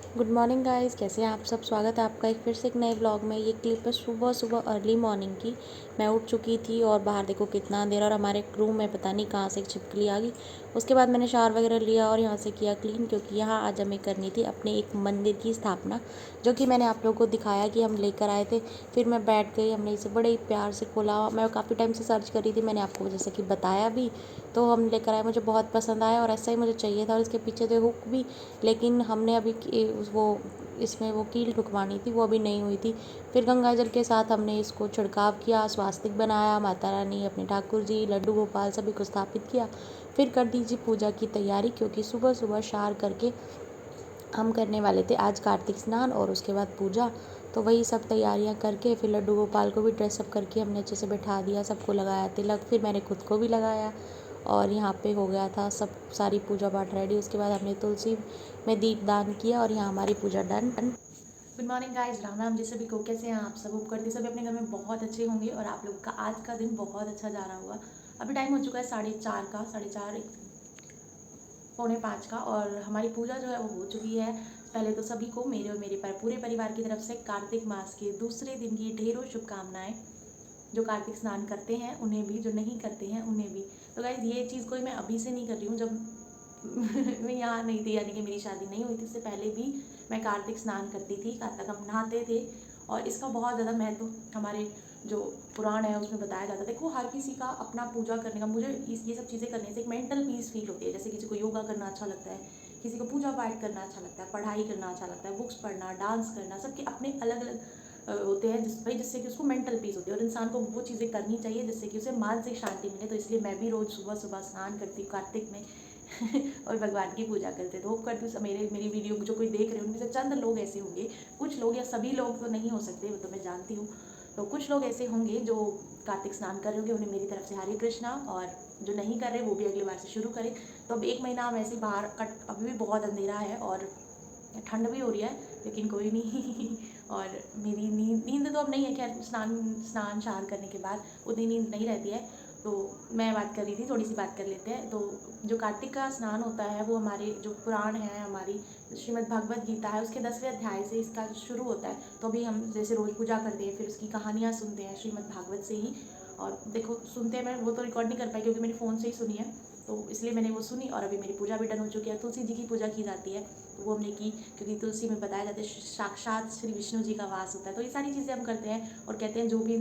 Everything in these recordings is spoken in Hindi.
गुड मॉर्निंग गाइस, कैसे हैं आप सब। स्वागत है आपका एक फिर से एक नए व्लॉग में। ये क्लिप है सुबह सुबह अर्ली मॉर्निंग की। मैं उठ चुकी थी और बाहर देखो कितना अंधेरा और हमारे रूम में पता नहीं कहाँ से एक छिपकली आ गई। उसके बाद मैंने शावर वगैरह लिया और यहाँ से किया क्लीन, क्योंकि यहाँ आज हमें करनी थी अपने एक मंदिर की स्थापना, जो कि मैंने आप लोगों को दिखाया कि हम लेकर आए थे। फिर मैं बैठ गई, हमने इसे बड़े ही प्यार से खोला। मैं काफ़ी टाइम से सर्च कर रही थी, मैंने आपको जैसे कि बताया भी, तो हम लेकर आए। मुझे बहुत पसंद आया और ऐसा ही मुझे चाहिए था। और इसके पीछे थे हुक भी, लेकिन हमने अभी वो इसमें वो कील ठुकवानी थी, वो अभी नहीं हुई थी। फिर गंगा जल के साथ हमने इसको छिड़काव किया, स्वास्तिक बनाया, माता रानी, अपने ठाकुर जी, लड्डू गोपाल सभी को स्थापित किया। फिर कर दीजिए पूजा की तैयारी, क्योंकि सुबह सुबह शार करके हम करने वाले थे आज कार्तिक स्नान और उसके बाद पूजा। तो वही सब तैयारियां करके फिर लड्डू गोपाल को भी ड्रेसअप करके हमने अच्छे से बैठा दिया, सबको लगाया तिलक, फिर मैंने खुद को भी लगाया। और यहाँ पे हो गया था सब सारी पूजा पाठ रेडी। उसके बाद हमने तुलसी में दीप दान किया और यहाँ हमारी puja done. Good morning guys, Ram Ram ji सभी को। कैसे हैं आप सब। उप करते सभी अपने घर में बहुत अच्छे होंगे और आप लोग का आज का दिन बहुत अच्छा जा रहा होगा। अभी टाइम हो चुका है 4:30 का, 4:30 4:45 का, और हमारी पूजा जो है वो हो चुकी है। पहले तो सभी को मेरे और मेरे पूरे परिवार की तरफ से कार्तिक मास के दूसरे दिन की ढेरों शुभकामनाएं। जो कार्तिक स्नान करते हैं उन्हें भी, जो नहीं करते हैं उन्हें भी। तो गाइज ये चीज़ कोई मैं अभी से नहीं कर रही हूँ, जब मैं यहाँ नहीं थी, यानी कि मेरी शादी नहीं हुई थी, इससे पहले भी मैं कार्तिक स्नान करती थी। कार्तिक हम नहाते थे और इसका बहुत ज़्यादा महत्व हमारे जो पुराण है उसमें बताया जाता है। देखो, हर किसी का अपना पूजा करने का, मुझे ये सब चीज़ें करने से एक मेंटल पीस फील होती है। जैसे किसी को योगा करना अच्छा लगता है, किसी को पूजा पाठ करना अच्छा लगता है, पढ़ाई करना अच्छा लगता है, बुक्स पढ़ना, डांस करना, सबके अपने अलग अलग होते हैं जिससे कि उसको मेंटल पीस होती है। और इंसान को वो चीज़ें करनी चाहिए जिससे कि उसे मानसिक शांति मिले। तो इसलिए मैं भी रोज़ सुबह सुबह स्नान करती हूँ कार्तिक में और भगवान की पूजा करते। तो होप करती हूँ मेरी वीडियो जो कोई देख रहे हैं उनमें से चंद लोग ऐसे होंगे, कुछ लोग, या सभी लोग तो नहीं हो सकते, वो तो मैं जानती हूँ, तो कुछ लोग ऐसे होंगे जो कार्तिक स्नान कर रहे होंगे। उन्हें मेरी तरफ से हरे कृष्णा, और जो नहीं कर रहे वो भी अगली बार से शुरू करें। तो अब एक महीना हम ऐसे बाहर कट, अभी भी बहुत अंधेरा है और ठंड भी हो रही है, लेकिन कोई नहीं और मेरी नींद तो अब नहीं है, खैर स्नान स्नान शार करने के बाद उतनी नींद नहीं रहती है। तो मैं बात कर रही थी, थोड़ी सी बात कर लेते हैं। तो जो कार्तिक का स्नान होता है वो हमारे जो पुराण है, हमारी श्रीमद् भागवत गीता है, उसके 10वें अध्याय से इसका शुरू होता है। तो अभी हम जैसे रोज़ पूजा करते हैं, फिर उसकी कहानियाँ सुनते हैं श्रीमद् भागवत से ही। और देखो, सुनते हैं, मैं वो तो रिकॉर्ड नहीं कर पाई क्योंकि मेरे फ़ोन से ही सुनी है, तो इसलिए मैंने वो सुनी। और अभी मेरी पूजा भी डन हो चुकी है। तुलसी जी की पूजा की जाती है, तो वो हमने की, क्योंकि तुलसी में बताया जाता है साक्षात श्री विष्णु जी का वास होता है। तो ये सारी चीज़ें हम करते हैं और कहते हैं जो भी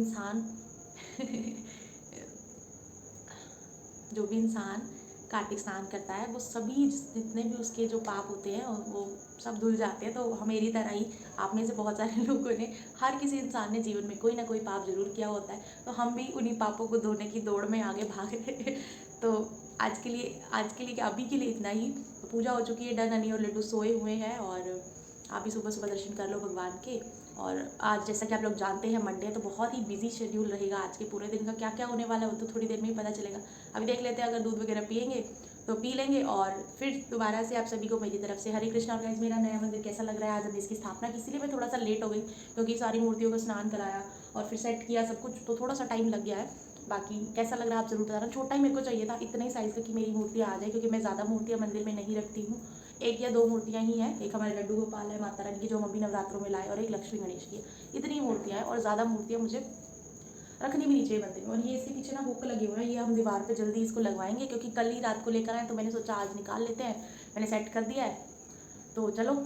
इंसान कार्तिक स्नान करता है वो सभी जितने भी उसके जो पाप होते हैं वो सब धुल जाते हैं। तो मेरी तरह ही आप में से बहुत सारे लोगों ने, हर किसी इंसान ने जीवन में कोई ना कोई पाप जरूर किया होता है। तो हम भी उन्हीं पापों को धोने की दौड़ में आगे भाग रहे हैं। तो आज के लिए अभी के लिए इतना ही। तो पूजा हो चुकी है, डन। अनी और लड्डू सोए हुए हैं और आप भी सुबह सुबह दर्शन कर लो भगवान के। और आज जैसा कि आप लोग जानते हैं मंडे, तो बहुत ही बिजी शेड्यूल रहेगा आज के पूरे दिन का। क्या क्या होने वाला है वो तो थोड़ी देर में ही पता चलेगा। अभी देख लेते हैं, अगर दूध वगैरह पियेंगे तो पी लेंगे और फिर दोबारा से आप सभी को मेरी तरफ से हरे कृष्णा। गाइस, मेरा नया मंदिर कैसा लग रहा है, आज हमने इसकी स्थापना की, इसीलिए मैं थोड़ा सा लेट हो गई, क्योंकि सारी मूर्तियों को स्नान कराया और फिर सेट किया सब कुछ, तो थोड़ा सा टाइम लग गया है। बाकी कैसा लग रहा है आप जरूर बताना। छोटा ही मेरे को चाहिए था, इतना ही साइज़ का, कि मेरी मूर्तियाँ आ जाए, क्योंकि मैं ज़्यादा मूर्तियाँ मंदिर में नहीं रखती हूँ। एक या दो मूर्तियाँ ही हैं, एक हमारे लड्डू गोपाल है माता रानी की जो हम अभी नवरात्रों में लाए, और एक लक्ष्मी गणेश की है। इतनी मूर्तियाँ हैं और ज़्यादा मूर्तियाँ मुझे रखनी भी नहीं चाहिए मंदिर में। और ये इसके पीछे ना हुक लगे हुए हैं, ये हम दीवार पे जल्दी इसको लगवाएंगे, क्योंकि कल ही रात को लेकर आए, तो मैंने सोचा आज निकाल लेते हैं। मैंने सेट कर दिया है, तो चलो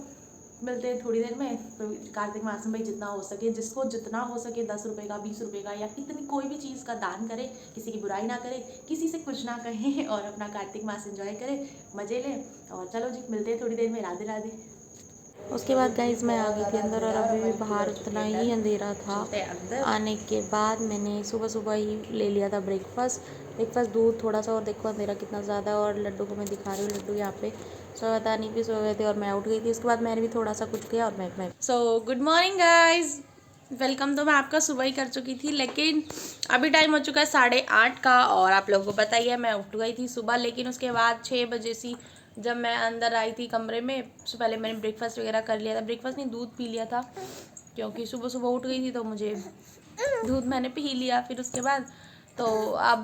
मिलते हैं थोड़ी देर में। तो कार्तिक मास में भाई जितना हो सके, जिसको जितना हो सके, 10 रुपये का, 20 रुपये का, या कितनी कोई भी चीज़ का दान करे, किसी की बुराई ना करे, किसी से कुछ ना कहें और अपना कार्तिक मास एंजॉय करें, मज़े लें। और चलो जी, मिलते हैं थोड़ी देर में। राधे राधे। उसके बाद गाइज मैं आ गई थी अंदर और अभी भी बाहर उतना ही अंधेरा था। आने के बाद मैंने सुबह सुबह ही ले लिया था ब्रेकफास्ट दूध थोड़ा सा, और देखो अंधेरा कितना ज़्यादा है। और लड्डू को मैं दिखा रही हूँ, लड्डू यहाँ पे सोवतानी भी सो गए थे और मैं उठ गई थी। उसके बाद मैंने भी थोड़ा सा कुछ किया और मैं so good morning guys, welcome. तो मैं आपका सुबह ही कर चुकी थी, लेकिन अभी टाइम हो चुका है 8:30 का, और आप लोगों को पता ही है मैं उठ गई थी सुबह। लेकिन उसके बाद 6 बजे सी जब मैं अंदर आई थी कमरे में, उससे पहले मैंने ब्रेकफास्ट वगैरह कर लिया था। ब्रेकफास्ट नहीं, दूध पी लिया था, क्योंकि सुबह सुबह उठ गई थी तो मुझे दूध मैंने पी लिया। फिर उसके बाद तो अब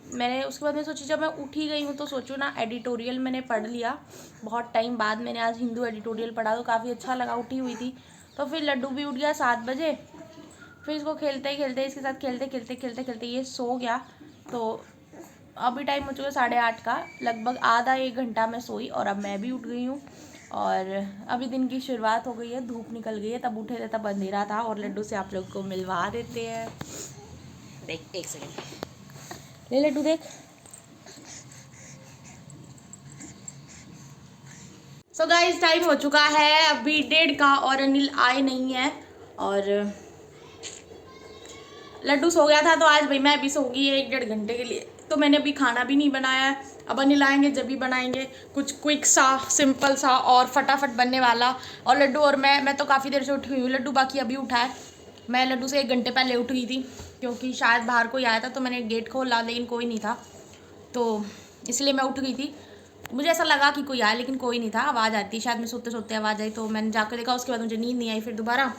मैंने उसके बाद मैं सोची जब मैं उठ ही गई हूँ तो सोचूं ना, एडिटोरियल मैंने पढ़ लिया बहुत टाइम बाद। मैंने आज हिंदू एडिटोरियल पढ़ा तो काफ़ी अच्छा लगा, उठी हुई थी। तो फिर लड्डू भी उठ गया 7 बजे। फिर इसको खेलते ही खेलते, इसके साथ खेलते खेलते खेलते खेलते ये सो गया। तो अभी टाइम हो चुका 8:30 का, लगभग आधा 1 घंटा मैं सोई और अब मैं भी उठ गई हूँ। और अभी दिन की शुरुआत हो गई है, धूप निकल गई है। तब उठे थे तब अंधेरा था। और लड्डू से आप लोग को मिलवा देते हैं। देख, 1 सेकेंड ले लड्डू, देख। सो गाइस, टाइम हो चुका है अभी 1:30 का और अनिल आए नहीं है। और लड्डू सो गया था तो आज भाई मैं भी सोऊंगी 1-1.5 घंटे के लिए। तो मैंने अभी खाना भी नहीं बनाया है। अब अनिल आएंगे जब भी बनाएंगे, कुछ क्विक सा, सिंपल सा और फटाफट बनने वाला। और लड्डू और मैं तो काफ़ी देर से उठी हुई हूँ। लड्डू बाकी अभी उठा है। मैं लड्डू से 1 घंटे पहले उठ गई थी क्योंकि शायद बाहर कोई आया था तो मैंने गेट खोला, लेकिन कोई नहीं था। तो इसलिए मैं उठ गई थी। मुझे ऐसा लगा कि कोई आया, लेकिन कोई नहीं था। आवाज़ आती, शायद मैं सोते सोते आवाज़ आई तो मैंने जाकर देखा। उसके बाद मुझे नींद नहीं आई फिर दोबारा।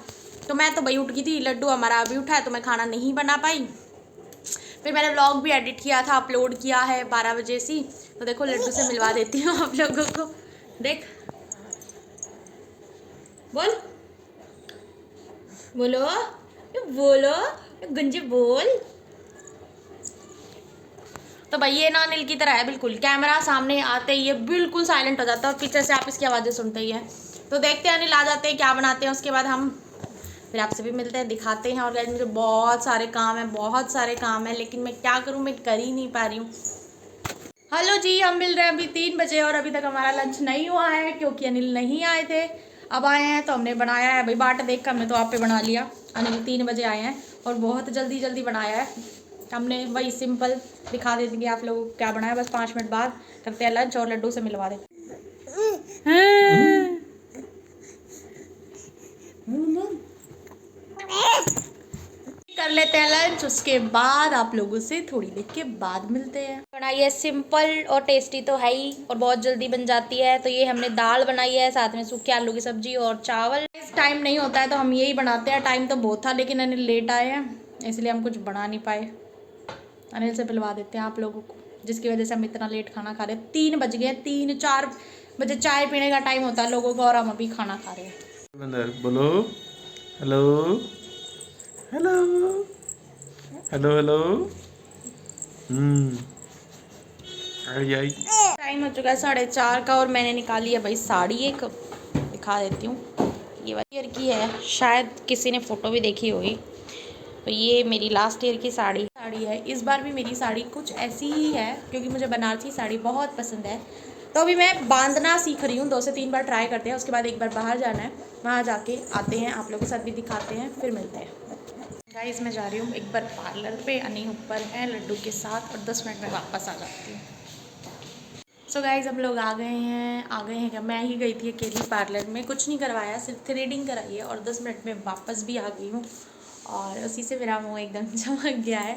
तो मैं तो भाई उठ गई थी। लड्डू हमारा अभी उठा है तो मैं खाना नहीं बना पाई। फिर मैंने व्लॉग भी एडिट किया था, अपलोड किया है 12 बजे से। तो देखो लड्डू से मिलवा देती हूँ आप लोगों को। देख, बोल, बोलो, बोलो, गंजे बोल। तो भाई ये ना अनिल की तरह है बिल्कुल, कैमरा सामने आते ही ये बिल्कुल साइलेंट हो जाता है और पीछे से आप इसकी आवाज़ें सुनते ही हैं। तो देखते हैं अनिल आ जाते हैं क्या बनाते हैं, उसके बाद हम फिर आपसे भी मिलते हैं, दिखाते हैं। और गाइस मुझे बहुत सारे काम है, बहुत सारे काम है, लेकिन मैं क्या करूँ, मैं कर ही नहीं पा रही हूँ। हेलो जी, हम मिल रहे हैं अभी 3 बजे और अभी तक हमारा लंच नहीं हुआ है क्योंकि अनिल नहीं आए थे। अब आए हैं तो हमने बनाया है भाई, बाट देख कर हमने तो आप पे बना लिया। अनिल 3 बजे आए हैं और बहुत जल्दी जल्दी बनाया है हमने। वही सिंपल दिखा देंगे आप लोगों को क्या बनाया। बस 5 मिनट बाद करते हैं लंच और लड्डू से मिलवा देते कर लेते हैं लंच। उसके बाद आप लोगों से थोड़ी देर के बाद मिलते हैं। बनाई है सिंपल और टेस्टी तो है ही और बहुत जल्दी बन जाती है। तो ये हमने दाल बनाई है, साथ में सूखे आलू की सब्जी और चावल। टाइम नहीं होता है तो हम यही बनाते हैं। टाइम तो बहुत था लेकिन अनिल लेट आए हैं इसलिए हम कुछ बना नहीं पाए। अनिल से मिलवा देते हैं आप लोगों को, जिसकी वजह से हम इतना लेट खाना खा रहे हैं। 3 बज गए, 3-4 बजे चाय पीने का टाइम होता है लोगों को और हम अभी खाना खा रहे हैं। बोलो हेलो हेलो हेलो हेलो। आई टाइम हो चुका है 4:30 का और मैंने निकाली है भाई साड़ी। एक दिखा देती हूँ, ये वाली ईयर की है, शायद किसी ने फ़ोटो भी देखी होगी। तो ये मेरी लास्ट ईयर की साड़ी है। इस बार भी मेरी साड़ी कुछ ऐसी ही है क्योंकि मुझे बनारसी साड़ी बहुत पसंद है। तो अभी मैं बांधना सीख रही हूँ, 2 से 3 बार ट्राई करते हैं। उसके बाद एक बार बाहर जाना है, वहाँ जाके आते हैं, आप लोगों के साथ भी दिखाते हैं, फिर मिलते हैं। गाइस मैं जा रही हूँ एक बार पार्लर पे, अनी ऊपर है लड्डू के साथ और 10 मिनट में वापस आ जाती हूँ। सो गाइस हम लोग आ गए हैं क्या, मैं ही गई थी अकेली पार्लर में, कुछ नहीं करवाया, सिर्फ थ्रेडिंग कराई है और 10 मिनट में वापस भी आ गई हूँ। और उसी से मेरा मुँह एकदम चमक गया है।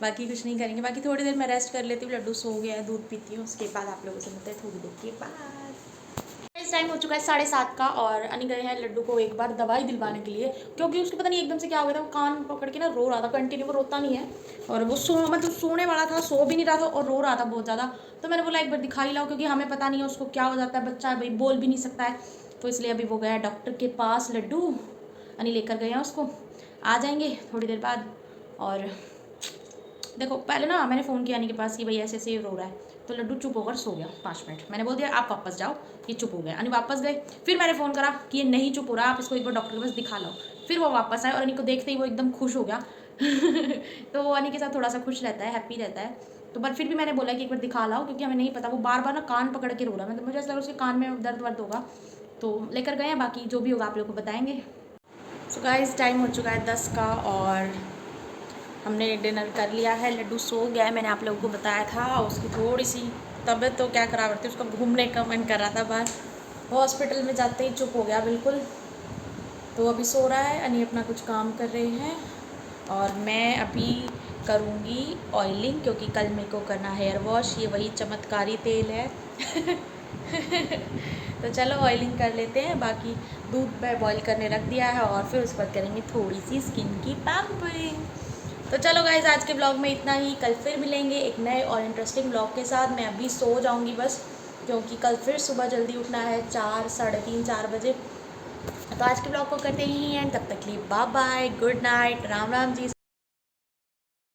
बाकी कुछ नहीं करेंगे, बाकी थोड़ी देर मैं रेस्ट कर लेती हूँ। लड्डू सो गया है, दूध पीती हूँ, उसके बाद आप लोगों से मिलते हैं थोड़ी देर के बाद। इस टाइम हो चुका है 7:30 का और अनी गए हैं लड्डू को एक बार दवाई दिलवाने के लिए क्योंकि उसको पता नहीं एकदम से क्या हो गया था। वो कान पकड़ के ना रो रहा था कंटिन्यू, वो रोता नहीं है और वो मतलब सोने वाला था, सो भी नहीं रहा था और रो रहा था बहुत ज़्यादा। तो मैंने बोला एक बार दिखा ही लाओ क्योंकि हमें पता नहीं है उसको क्या हो जाता है, बच्चा भाई बोल भी नहीं सकता है। तो इसलिए अभी वो गया डॉक्टर के पास, लड्डू अनी लेकर गए हैं उसको, आ जाएंगे थोड़ी देर बाद। और देखो पहले ना मैंने फ़ोन किया अनी के पास कि भाई ऐसे ऐसे रो रहा है, तो लड्डू चुप होकर सो गया 5 मिनट। मैंने बोल दिया आप वापस जाओ, ये चुप हो गया। अनी वापस गए, फिर मैंने फ़ोन करा कि ये नहीं चुप हो रहा, आप इसको एक बार डॉक्टर के पास दिखा लो। फिर वो वापस आए और अनी को देखते ही वो एकदम खुश हो गया तो वो अनी के साथ थोड़ा सा खुश रहता है, हैप्पी रहता है। तो पर फिर भी मैंने बोला कि एक बार दिखा लाओ क्योंकि हमें नहीं पता, वो बार बार ना कान पकड़ के रो रहा है। मतलब मुझे ऐसा लगा उसके कान में दर्द वर्द होगा, तो लेकर गए हैं। बाकी जो भी होगा आप लोग को बताएंगे। सो गाइस टाइम हो चुका है 10 का और हमने डिनर कर लिया है। लड्डू सो गया है, मैंने आप लोगों को बताया था। उसकी थोड़ी सी तबीयत तो क्या खराब थी, उसका घूमने का मन कर रहा था बाहर। हॉस्पिटल में जाते ही चुप हो गया बिल्कुल। तो अभी सो रहा है, अनी अपना कुछ काम कर रहे हैं और मैं अभी करूँगी ऑयलिंग क्योंकि कल मेरे को करना हेयर वॉश। ये वही चमत्कारी तेल है तो चलो ऑयलिंग कर लेते हैं। बाकी दूध में बॉईल करने रख दिया है और फिर उस पर करेंगे थोड़ी सी स्किन की पैम्परिंग। तो चलो गाइज, आज के ब्लॉग में इतना ही। कल फिर मिलेंगे एक नए और इंटरेस्टिंग ब्लॉग के साथ। मैं अभी सो जाऊंगी बस, क्योंकि कल फिर सुबह जल्दी उठना है 4, साढ़े 3, 4 बजे। तो आज के ब्लॉग को करते ही एंड, तब तक के लिए bye bye, good night, Ram Ram जी।